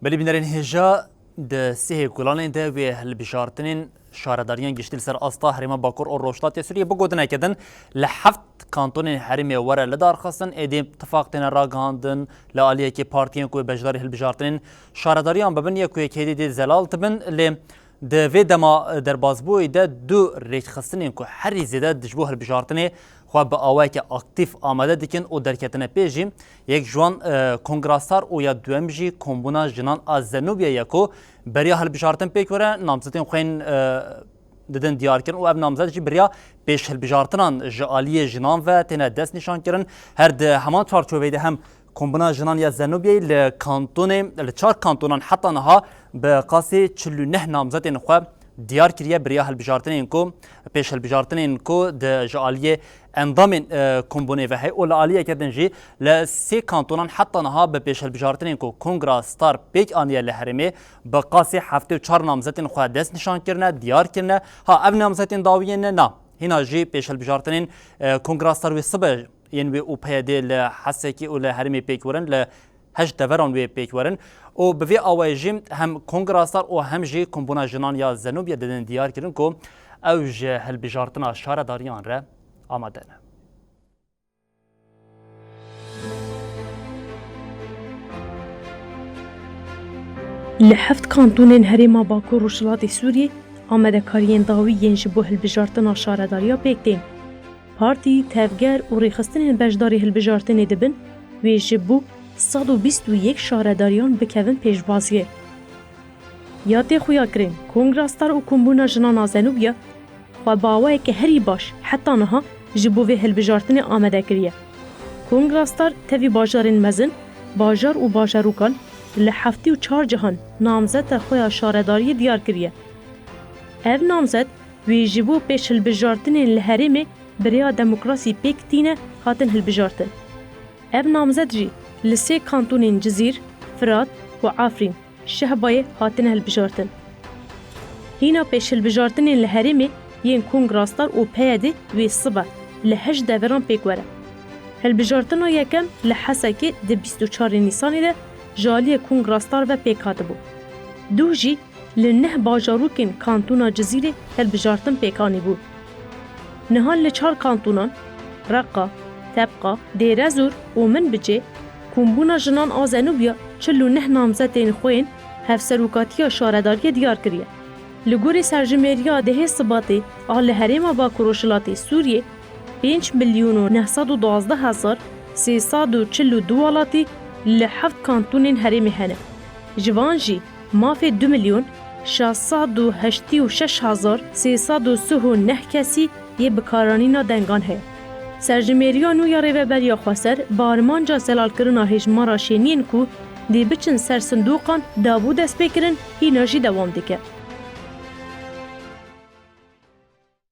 بلی بینرین هجا د سه کلان ده و هل بشارتنین شارداریان گشتیل سر استا حریم باکور و روشتات سوریه بگودن کدن لحفت کانتونین حریم وره لدار خستن ایدیم اتفاقتین را گاندن لعالیه که پارتیان کوی بجداری هل بشارتنین شارداریان ببن یا کوی کهدی دی زلال تبن لی ده وی دما در بازبوی ده دو ریچ خستنین کو هری زیده دجبو هل بشارتنی خواه به آوائی که اکتیف آمده دیکن او درکتنه پیجی یک جوان کنگراستار او یا دوام جی کمبونا جنان از زنوبیه یکو بریا هل بجارتن پیک وره نامزدین خوین ددن دیار کرن و اب نامزد جی بریا پیش هل بجارتنان جعالی جنان و تینه دست نشان کرن هر ده همان چارچوبه ده هم کمبونا جنان یا زنوبیه لچار کانتونان حتی نها به قاسی 49 نامزدین خواه دیار کریه بریا هل بجارتنین کو پیش هل بجارتنین کو د جعالیه اندام کمبونه و هی اولالیه کردن جی لسی کانتونان حتی نها به پیش هل بجارتنین کو کنگرا ستار پیک آنیه لحرمه به قاسی هفته و 4 نامزدین خواه دست نشان کرنه دیار کرنه ها اب نامزدین داویه نه هینا جی پیش هل بجارتنین کنگرا ستار و صبح ین و او پیده لحسکی او لحرمه پیک ورن هش دوران وی پیک ورن او به وی آوایجیم هم کنگراستار او هم جی کمبونا جنان یا زنوبیا ددن دیار کردن کو اوج هل بجارتنا شارداریان را آماده نه. لحفت کانتونین هریما باکور روشلات سوریه آمده کارین داوی ینج بو هل بجارتنا شارداریا پیکتین. پارتی تفگر و ریخستین بجداری هل بجارتنی دبن وی جبو 121 شارداریان بکوین پیشوازیه. یادی خویا کرین کنگراستار و کمبونا جنان آزنوبیا و باوای که هری باش حتی نها جبوه هلبجارتن آمده کریه. کنگراستار تاوی باجارین مزن باجار و باجاروکان لحفتی و 4 جهان نامزد خویا شارداری دیار کریه. اف نامزد وی جبو پیش هلبجارتن لحرمه بریا دموکراسی پیکتینه هاتن هلبجارتن. اف نامزد جی لسی کانتونین جزیر، فرات و عفرین شهبای هاتن هلبجارتن. هینا پیش هلبجارتن لحرمه ین کنگراستار و پیاده وی صبح لحج دوران پیک وره. هلبجارتن یکم لحسکی ده 24 نیسانی ده جالی کنگراستار و پیک هاته بو. دو جی لنه باجاروکین کانتونا جزیره هلبجارتن پیکانی بو. نهال لچار کانتونان رقا، تبقا، دیرزور و من بجه کمبونا جنان آزنوبیا 49 نامزدین خوین هفسروکاتیا شارداری دیار کریه. لگوری سرجمهریا ده ثباتی آل حریم باکروشلاتی سوریه 5,912,342 والاتی لحفت کانتونین حریم هنه. جوانجی مافی 2,686,339 کسی یه بکارانینا دنگان هست. سرجمهریا نویا ریوبریا خواستر بارمانجا زلال کرنا هجمارا شینین کو دی بچن سر صندوقان دابو دست بکرن هی ناجی دوام دیگه.